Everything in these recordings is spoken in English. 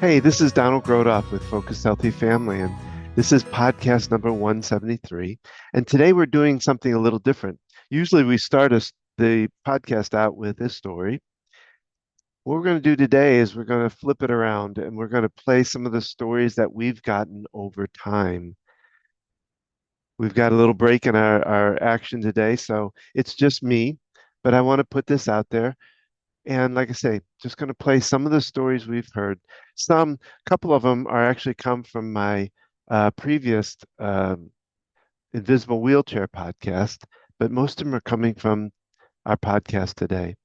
Hey, this is Donald Grodoff with Focused Healthy Family, and this is podcast number 173. And today we're doing something a little different. Usually we start the podcast out with this story. What we're going to do today is we're going to flip it around and we're going to play some of the stories that we've gotten over time. We've got a little break in our action today, so it's just me, but I want to put this out there. And like I say, just going to play some of the stories we've heard. A couple of them are actually come from my previous Invisible Wheelchair podcast, but most of them are coming from our podcast today.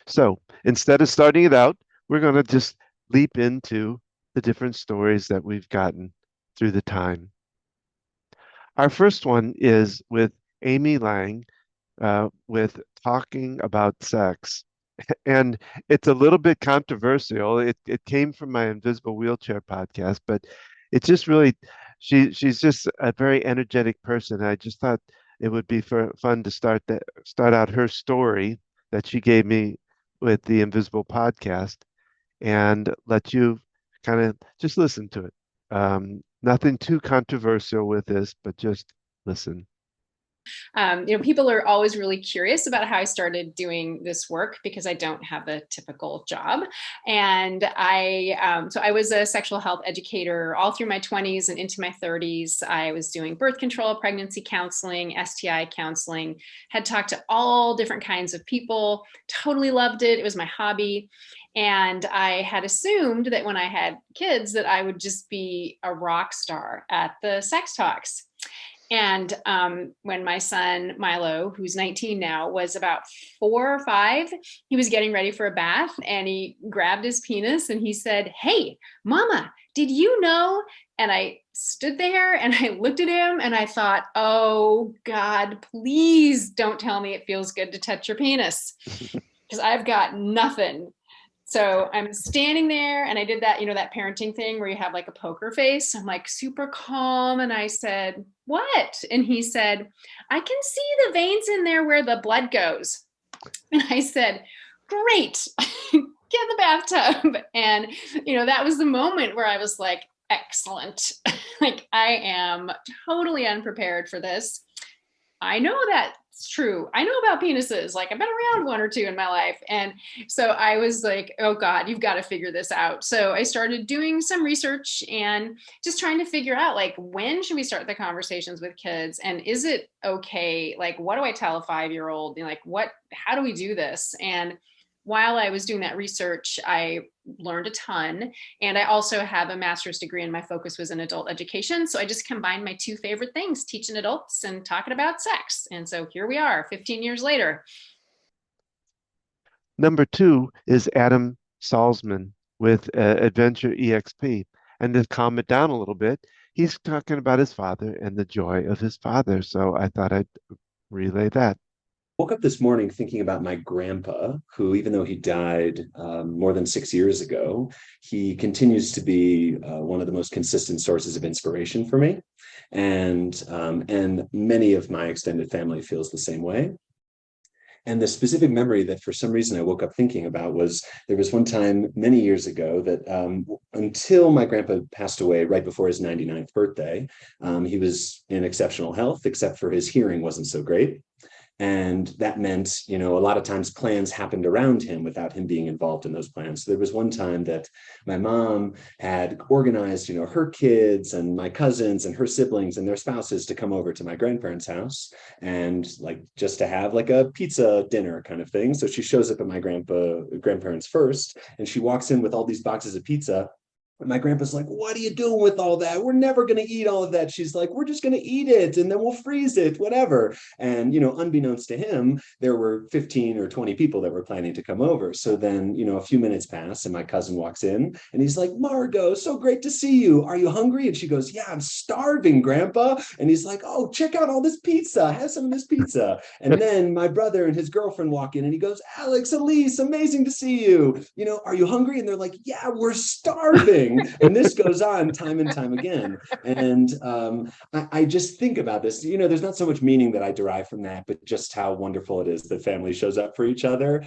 So instead of starting it out, we're going to just leap into the different stories that we've gotten through the time. Our first one is with Amy Lang with talking about sex. And it's a little bit controversial. It came from my Invisible Wheelchair podcast, but it just really she's just a very energetic person. I just thought it would be fun to start out her story that she gave me with the Invisible podcast and let you kind of just listen to it. Nothing too controversial with this, but just listen. People are always really curious about how I started doing this work because I don't have a typical job. And so I was a sexual health educator all through my 20s and into my 30s. I was doing birth control, pregnancy counseling, STI counseling, had talked to all different kinds of people, totally loved it. It was my hobby. And I had assumed that when I had kids that I would just be a rock star at the sex talks. And when my son, Milo, who's 19 now, was about 4 or 5, he was getting ready for a bath and he grabbed his penis and he said, "Hey, Mama, did you know?" And I stood there and I looked at him and I thought, oh, God, please don't tell me it feels good to touch your penis because I've got nothing. So I'm standing there and I did that, that parenting thing where you have like a poker face. I'm like super calm. And I said, "What?" And he said, "I can see the veins in there where the blood goes." And I said, "Great, get in the bathtub." And, that was the moment where I was like, excellent. Like I am totally unprepared for this. I know that's true. I know about penises. Like I've been around one or two in my life. And so I was like, oh God, you've got to figure this out. So I started doing some research and just trying to figure out like, when should we start the conversations with kids? And is it okay? Like, what do I tell a 5-year-old? Like, how do we do this? And while I was doing that research, I learned a ton. And I also have a master's degree and my focus was in adult education. So I just combined my two favorite things, teaching adults and talking about sex. And so here we are 15 years later. Number 2 is Adam Salzman with Adventure EXP. And to calm it down a little bit, he's talking about his father and the joy of his father. So I thought I'd relay that. Woke up this morning thinking about my grandpa, who, even though he died more than 6 years ago, he continues to be one of the most consistent sources of inspiration for me. And many of my extended family feels the same way. And the specific memory that for some reason I woke up thinking about was there was one time many years ago that until my grandpa passed away right before his 99th birthday, he was in exceptional health, except for his hearing wasn't so great. And that meant, a lot of times plans happened around him without him being involved in those plans. So there was one time that my mom had organized, her kids and my cousins and her siblings and their spouses to come over to my grandparents' house and like just to have like a pizza dinner kind of thing. So she shows up at my grandparents first and she walks in with all these boxes of pizza. And my grandpa's like, "What are you doing with all that? We're never going to eat all of that." She's like, "We're just going to eat it and then we'll freeze it, whatever." And, unbeknownst to him, there were 15 or 20 people that were planning to come over. So then, a few minutes pass and my cousin walks in and he's like, "Margot, so great to see you. Are you hungry?" And she goes, "Yeah, I'm starving, Grandpa." And he's like, "Oh, check out all this pizza. Have some of this pizza." And then my brother and his girlfriend walk in and he goes, "Alex, Elise, amazing to see you. Are you hungry?" And they're like, "Yeah, we're starving." And this goes on time and time again. And I just think about this, there's not so much meaning that I derive from that, but just how wonderful it is that family shows up for each other.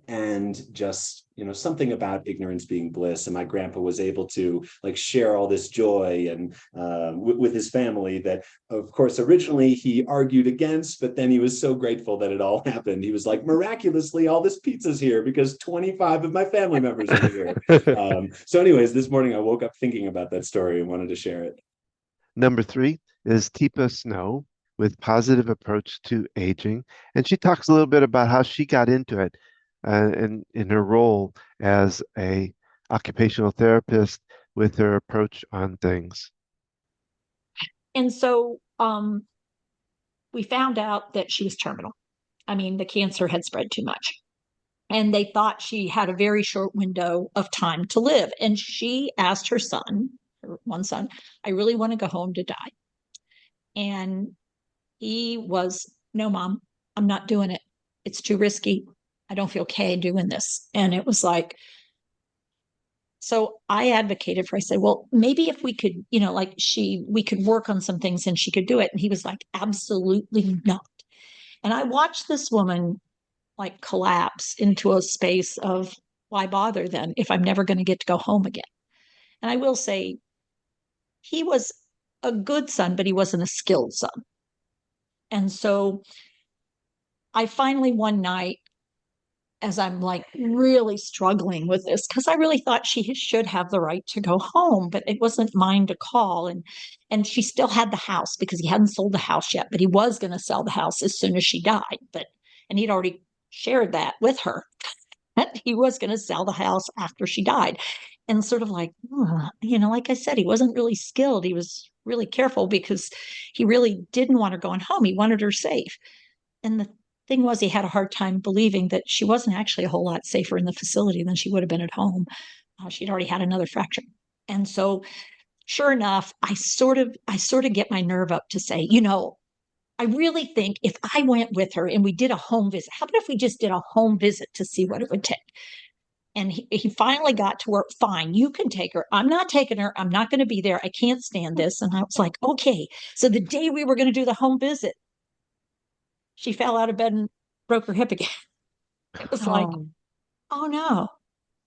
and just, something about ignorance being bliss. And my grandpa was able to like share all this joy and with his family that, of course, originally he argued against, but then he was so grateful that it all happened. He was like, miraculously, all this pizza's here because 25 of my family members are here. So anyways, this morning I woke up thinking about that story and wanted to share it. Number 3 is Teepa Snow with Positive Approach to Aging. And she talks a little bit about how she got into it in her role as a occupational therapist with her approach on things. And so we found out that she was terminal. I mean, the cancer had spread too much. And they thought she had a very short window of time to live. And she asked her son, her one son, I really want to go home to die. And he was, no, Mom, I'm not doing it. It's too risky. I don't feel okay doing this. And it was like, so I advocated for, I said, well, maybe if we could, we could work on some things and she could do it. And he was like, absolutely not. And I watched this woman like collapse into a space of why bother then if I'm never going to get to go home again. And I will say he was a good son, but he wasn't a skilled son. And so I finally one night, as I'm like really struggling with this, because I really thought she should have the right to go home, but it wasn't mine to call. And she still had the house because he hadn't sold the house yet, but he was going to sell the house as soon as she died. And he'd already shared that with her. That he was going to sell the house after she died. And sort of like, like I said, he wasn't really skilled. He was really careful because he really didn't want her going home. He wanted her safe. And the thing was, he had a hard time believing that she wasn't actually a whole lot safer in the facility than she would have been at home. She'd already had another fracture. And so sure enough, I sort of get my nerve up to say, I really think if I went with her and we did a home visit, how about if we just did a home visit to see what it would take? And he finally got to work. Fine, you can take her. I'm not taking her. I'm not going to be there. I can't stand this. And I was like, okay. So the day we were going to do the home visit, she fell out of bed and broke her hip again. It was like, oh no,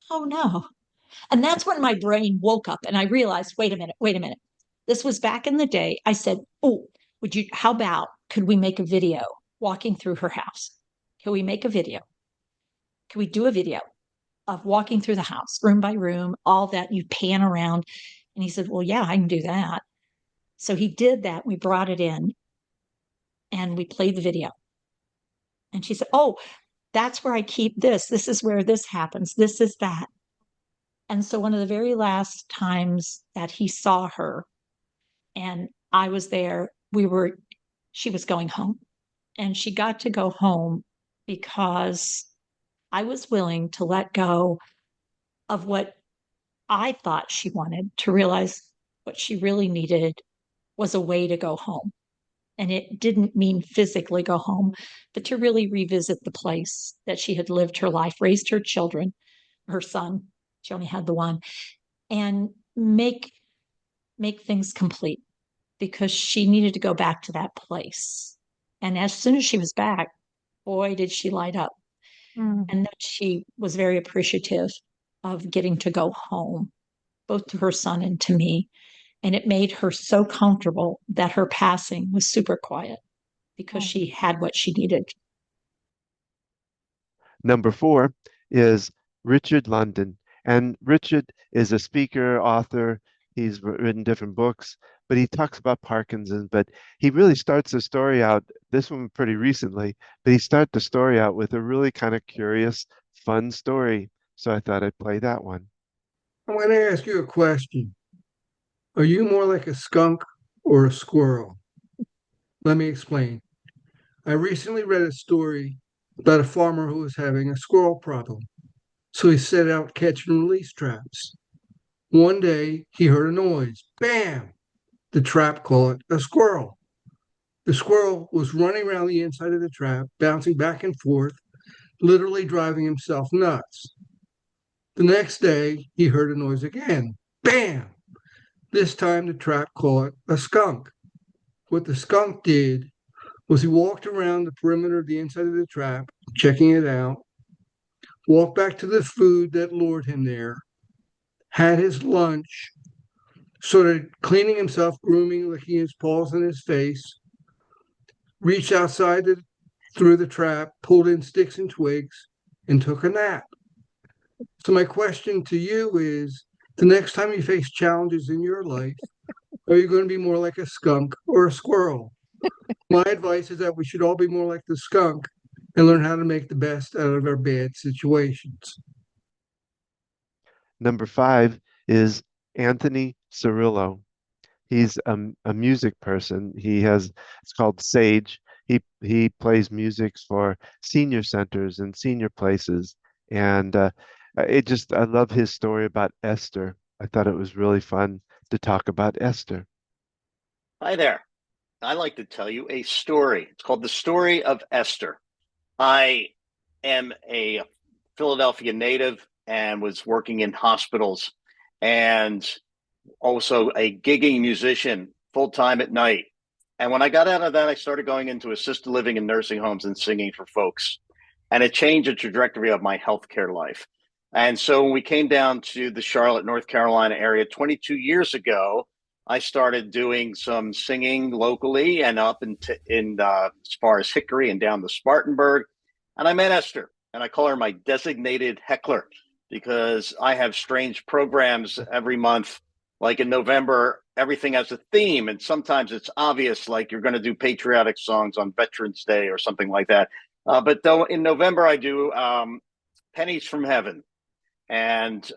oh no. And that's when my brain woke up and I realized, wait a minute. This was back in the day. I said, oh, how about, could we make a video walking through her house? Can we make a video? Can we do a video of walking through the house, room by room, all that, you pan around? And he said, well, yeah, I can do that. So he did that. We brought it in and we played the video. And she said, oh, that's where I keep this. This is where this happens. This is that. And so one of the very last times that he saw her and I was there, she was going home. And she got to go home because I was willing to let go of what I thought she wanted, to realize what she really needed was a way to go home. And it didn't mean physically go home, but to really revisit the place that she had lived her life, raised her children, her son, she only had the one, and make things complete, because she needed to go back to that place. And as soon as she was back, boy, did she light up. And then she was very appreciative of getting to go home, both to her son and to me. And it made her so comfortable that her passing was super quiet because she had what she needed. Number 4 is Richard London. And Richard is a speaker, author. He's written different books, but he talks about Parkinson's. But he really starts the story out, this one pretty recently, but he started the story out with a really kind of curious, fun story. So I thought I'd play that one. I want to ask you a question. Are you more like a skunk or a squirrel? Let me explain. I recently read a story about a farmer who was having a squirrel problem. So he set out catch and release traps. One day he heard a noise. Bam! The trap caught a squirrel. The squirrel was running around the inside of the trap, bouncing back and forth, literally driving himself nuts. The next day he heard a noise again. Bam! This time the trap caught a skunk. What the skunk did was he walked around the perimeter of the inside of the trap, checking it out, walked back to the food that lured him there, had his lunch, started cleaning himself, grooming, licking his paws and his face, reached outside through the trap, pulled in sticks and twigs, and took a nap. So, my question to you is, the next time you face challenges in your life, are you going to be more like a skunk or a squirrel? My advice is that we should all be more like the skunk and learn how to make the best out of our bad situations. Number 5 is Anthony Cirillo. He's a music person. It's called Sage. He plays music for senior centers and senior places. And I love his story about Esther. I thought it was really fun to talk about Esther. Hi there. I'd like to tell you a story. It's called The Story of Esther. I am a Philadelphia native and was working in hospitals and also a gigging musician full-time at night. And when I got out of that, I started going into assisted living and nursing homes and singing for folks. And it changed the trajectory of my healthcare life. And so when we came down to the Charlotte, North Carolina area 22 years ago, I started doing some singing locally and up in as far as Hickory and down to Spartanburg. And I met Esther, and I call her my designated heckler because I have strange programs every month. Like in November, everything has a theme, and sometimes it's obvious, like you're going to do patriotic songs on Veterans Day or something like that. But though in November, I do Pennies from Heaven. And,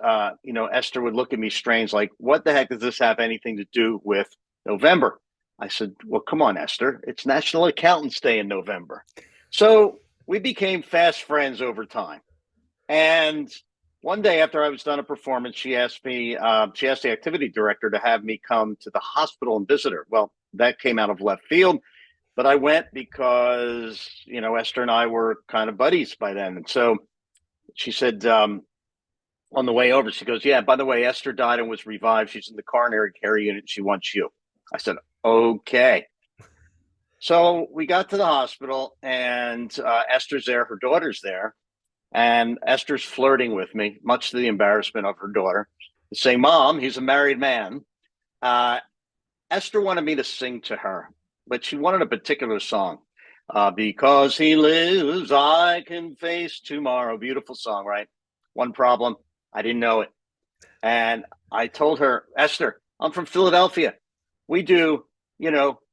Esther would look at me strange, like, what the heck does this have anything to do with November? I said, well, come on, Esther. It's National Accountants Day in November. So we became fast friends over time. And one day after I was done a performance, she asked the activity director to have me come to the hospital and visit her. Well, that came out of left field, but I went because, Esther and I were kind of buddies by then. And so she said, on the way over, she goes, yeah, by the way, Esther died and was revived. She's in the coronary care unit. She wants you. I said, okay. So we got to the hospital and Esther's there. Her daughter's there. And Esther's flirting with me, much to the embarrassment of her daughter. Say, Mom, he's a married man. Esther wanted me to sing to her, but she wanted a particular song. Because he lives, I can face tomorrow. Beautiful song, right? One problem, I didn't know it. And I told her, Esther, I'm from Philadelphia. We do,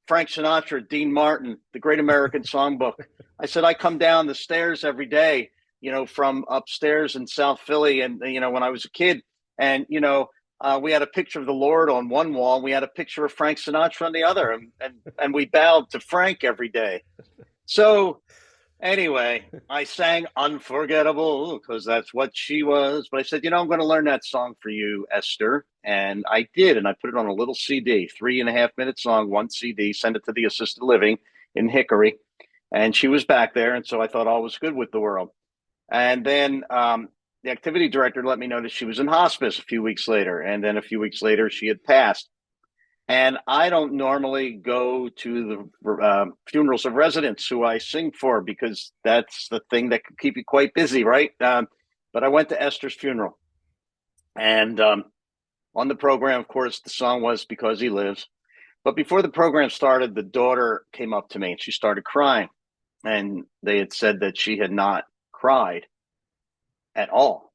Frank Sinatra, Dean Martin, the Great American Songbook. I said, I come down the stairs every day, from upstairs in South Philly. And, when I was a kid and, we had a picture of the Lord on one wall. And we had a picture of Frank Sinatra on the other. And we bowed to Frank every day. So anyway, I sang Unforgettable because that's what she was. But I said, I'm going to learn that song for you, Esther. And I did. And I put it on a little CD, 3.5-minute song, one CD, send it to the assisted living in Hickory. And she was back there. And so I thought all was good with the world. And then the activity director let me know that she was in hospice a few weeks later. And then a few weeks later, she had passed. And I don't normally go to the funerals of residents who I sing for because that's the thing that can keep you quite busy, right? But I went to Esther's funeral. And on the program, of course, the song was Because He Lives. But before the program started, the daughter came up to me and she started crying. And they had said that she had not cried at all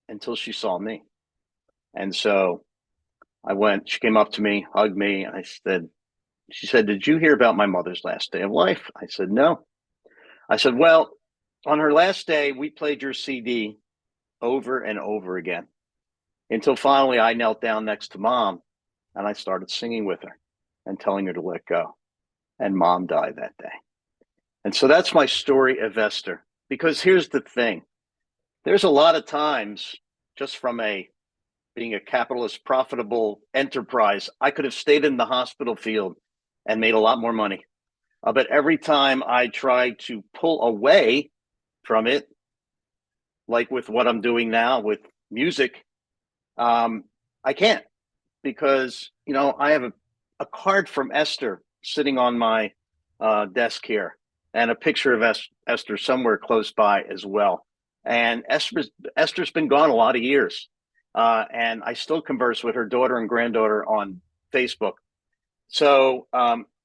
until she saw me. And so she came up to me, hugged me. She said, did you hear about my mother's last day of life? I said, no. I said, well, on her last day, we played your CD over and over again until finally I knelt down next to Mom and I started singing with her and telling her to let go. And Mom died that day. And so that's my story of Esther, because here's the thing. There's a lot of times just from being a capitalist, profitable enterprise, I could have stayed in the hospital field and made a lot more money. But every time I try to pull away from it, like with what I'm doing now with music, I can't because, I have a card from Esther sitting on my desk here and a picture of Esther somewhere close by as well. And Esther's been gone a lot of years. And I still converse with her daughter and granddaughter on Facebook. So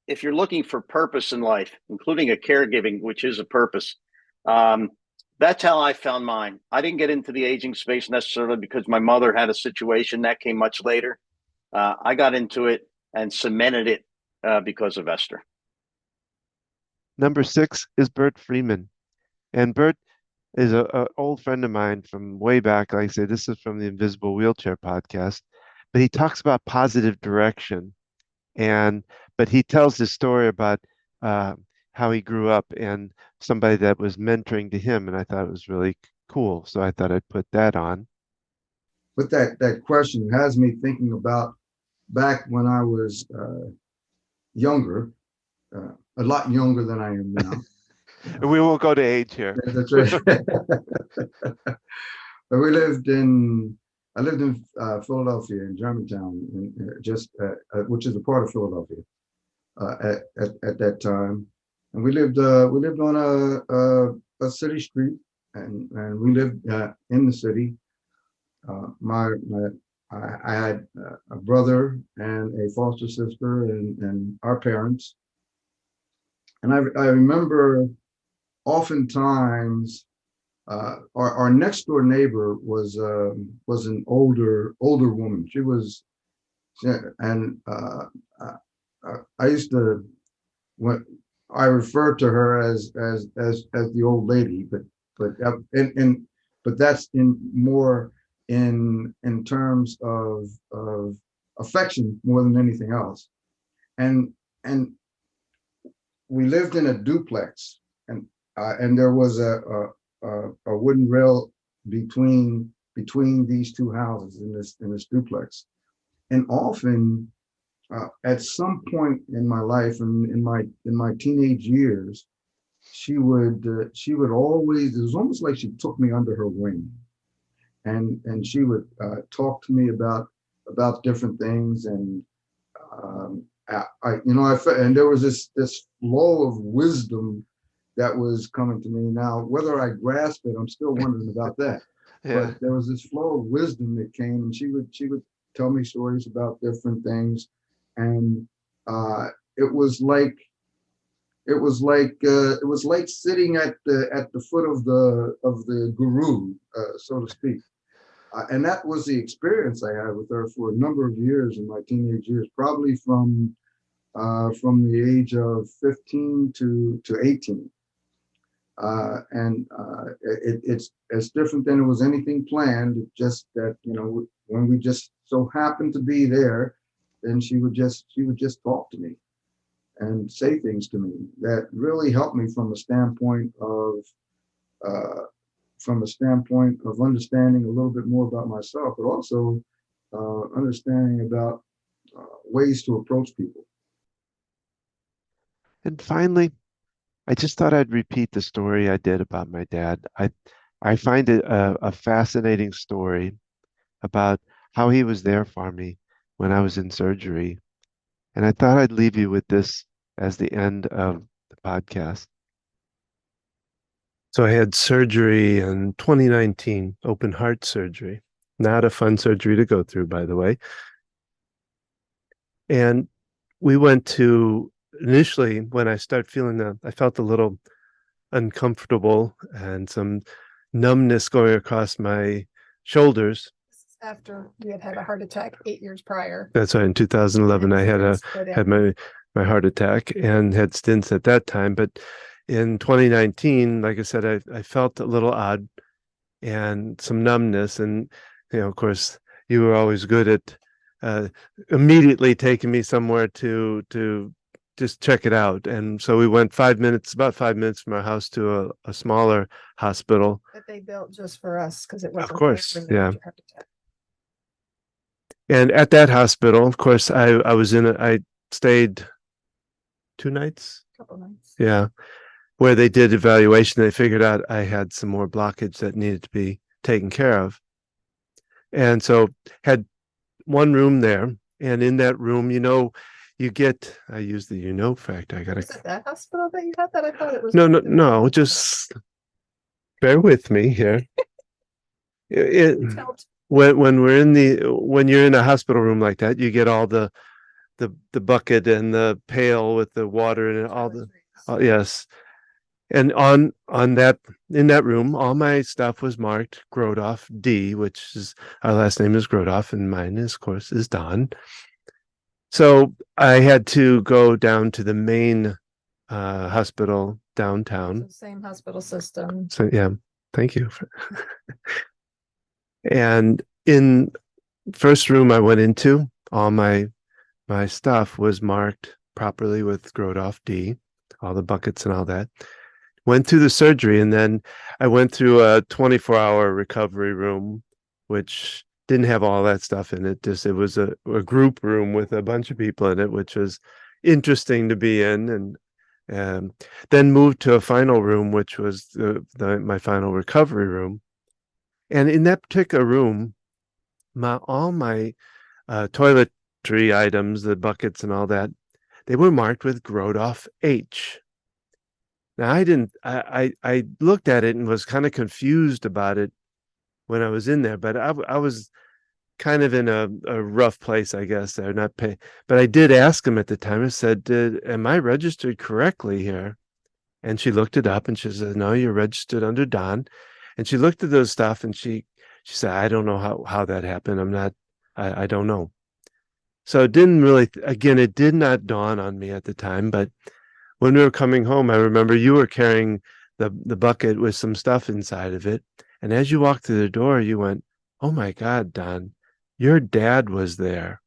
if you're looking for purpose in life, including a caregiving, which is a purpose, that's how I found mine. I didn't get into the aging space necessarily because my mother had a situation that came much later. I got into it and cemented it because of Esther. Number 6 is Bert Freeman. And Bert is an old friend of mine from way back. Like I say, this is from the Invisible Wheelchair podcast, but he talks about positive direction. But he tells this story about how he grew up and somebody that was mentoring to him, and I thought it was really cool. So I thought I'd put that on. But that question has me thinking about back when I was younger, a lot younger than I am now. We won't go to age here. That's right. But I lived in Philadelphia, in Germantown, which is a part of Philadelphia at that time. And we lived on a city street, and we lived in the city. I had a brother and a foster sister and our parents. And I remember oftentimes our next door neighbor was an older woman. I used to, when I referred to her as the old lady, but that's more in terms of affection more than anything else. And we lived in a duplex, and there was a wooden rail between these two houses in this duplex. And often, at some point in my life, and in my teenage years, she would always, it was almost like she took me under her wing, and she would talk to me about different things, and and there was this flow of wisdom that was coming to me. Now, whether I grasped it, I'm still wondering about that. Yeah. But there was this flow of wisdom that came, and she would tell me stories about different things, and it was like sitting at the foot of the guru, so to speak. And that was the experience I had with her for a number of years in my teenage years, probably from the age of 15 to 18. It's different than it was anything planned. It's just that, when we just so happened to be there, then she would just talk to me and say things to me that really helped me from a standpoint of understanding a little bit more about myself, but also understanding about ways to approach people. And finally, I just thought I'd repeat the story I did about my dad. I find it a fascinating story about how he was there for me when I was in surgery. And I thought I'd leave you with this as the end of the podcast. So I had surgery in 2019, open heart surgery. Not a fun surgery to go through, by the way. And we went to, initially, when I started feeling that, I felt a little uncomfortable and some numbness going across my shoulders. After you had a heart attack 8 years prior. That's right. In 2011, I had my heart attack and had stints at that time. But in 2019, like I said, I felt a little odd and some numbness. And, of course, you were always good at immediately taking me somewhere to just check it out. And so we went about 5 minutes from our house to a smaller hospital. That they built just for us because it wasn't. Of course, yeah. Heart attack. And at that hospital, of course, I stayed 2 nights. Couple nights. Yeah. Where they did evaluation. They figured out I had some more blockage that needed to be taken care of. And so had one room there. And in that room, you get, I use the fact. Was it that hospital that you had that? I thought it was. No, just bear with me here. When we're in when you're in a hospital room like that, you get all the bucket and the pail with the water and all the yes. And on that in that room, all my stuff was marked Grodoff D, which is our last name is Grodoff, and mine is, of course, is Don. So I had to go down to the main hospital downtown. Same hospital system. So yeah, thank you. And in first room I went into, all my stuff was marked properly with Grodoff D, all the buckets and all that. Went through the surgery, and then I went through a 24-hour recovery room, which didn't have all that stuff in it. Just it was a group room with a bunch of people in it, which was interesting to be in. And then moved to a final room, which was my final recovery room. And in that particular room, all my toiletry items, the buckets and all that, they were marked with Grodoff H. Now I looked at it and was kind of confused about it when I was in there, but I was kind of in a rough place, I guess. They're not pay, but I did ask him at the time. I said, "Am I registered correctly here?" And she looked it up and she said, "No, you're registered under Don." And she looked at those stuff and she said, "I don't know how that happened. I don't know." So it didn't really, again, it did not dawn on me at the time, but when we were coming home, I remember you were carrying the bucket with some stuff inside of it. And as you walked through the door, you went, "Oh my God, Don, your dad was there."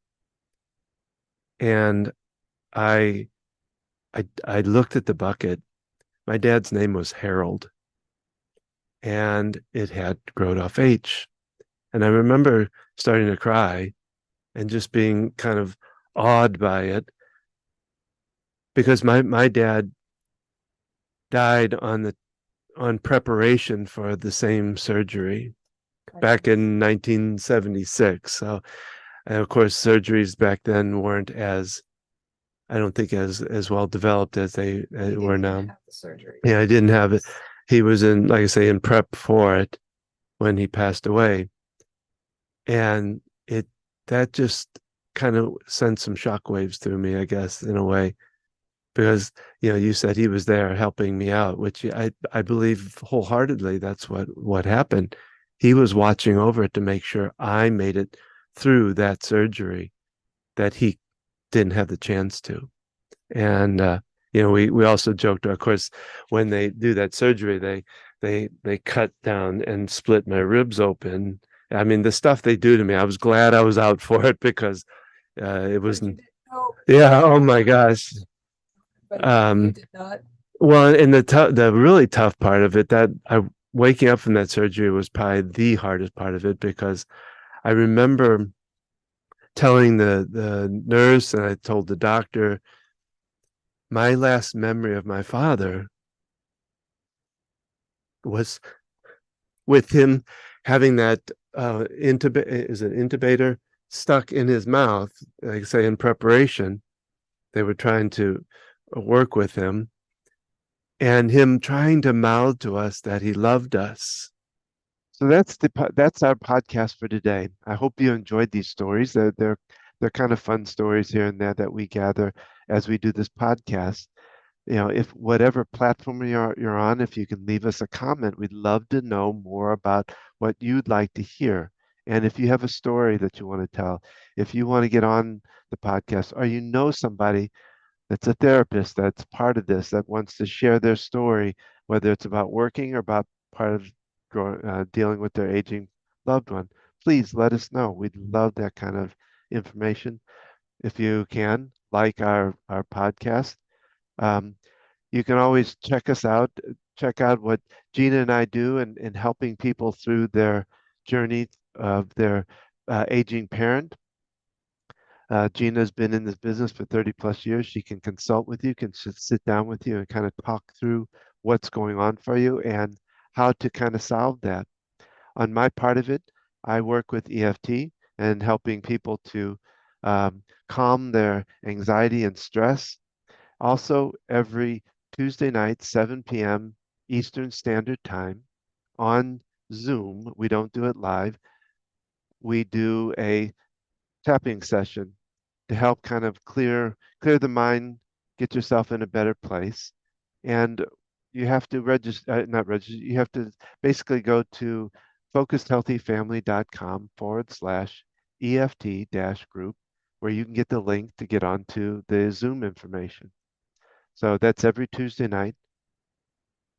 And I I looked at the bucket. My dad's name was Harold, and it had Grodoff H. And I remember starting to cry and just being kind of awed by it, because my dad died on preparation for the same surgery back in 1976. So, and of course, surgeries back then weren't I don't think as well developed as they were now. Yeah, I didn't have it. He was in, like I say, in prep for it when he passed away, and that just kind of sent some shockwaves through me, I guess, in a way, because you said he was there helping me out, which I believe wholeheartedly that's what happened. He was watching over it to make sure I made it through that surgery that he didn't have the chance to. And we also joked, of course, when they do that surgery, they cut down and split my ribs open. I mean, the stuff they do to me, I was glad I was out for it, because it wasn't. Yeah. Oh my gosh. Well, and the really tough part of it, that waking up from that surgery was probably the hardest part of it, because I remember telling the nurse, and I told the doctor, my last memory of my father was with him having that intubator stuck in his mouth, like I say, in preparation. They were trying to work with him, and him trying to mouth to us that he loved us. So that's our podcast for today. I hope you enjoyed these stories. They're kind of fun stories here and there that we gather as we do this podcast. If whatever platform you're on, if you can leave us a comment, we'd love to know more about what you'd like to hear. And if you have a story that you want to tell, if you want to get on the podcast, or somebody that's a therapist that's part of this, that wants to share their story, whether it's about working or about part of dealing with their aging loved one, please let us know. We'd love that kind of information. If you can, like our podcast, you can always check us out, check out what Gina and I do in helping people through their journey of their aging parent. Gina's been in this business for 30 plus years. She can consult with you, can sit down with you and kind of talk through what's going on for you and how to kind of solve that. On my part of it, I work with EFT and helping people to calm their anxiety and stress. Also, every Tuesday night, 7 p.m. Eastern Standard Time, on Zoom, we don't do it live, we do a tapping session to help kind of clear the mind, get yourself in a better place. And you have to register, not register, you have to basically go to focusedhealthyfamily.com/EFT-group, where you can get the link to get onto the Zoom information. So that's every Tuesday night.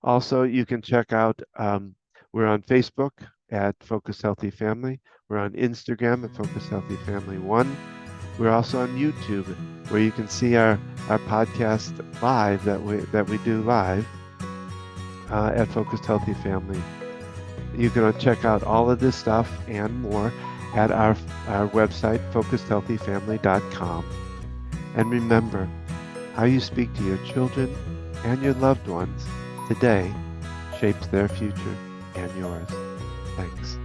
Also, you can check out, we're on Facebook at Focus Healthy Family. We're on Instagram at Focus Healthy Family 1. We're also on YouTube, where you can see our podcast live that we do live at Focused Healthy Family. You can check out all of this stuff and more at our website, focusedhealthyfamily.com. And remember, how you speak to your children and your loved ones today shapes their future and yours. Thanks.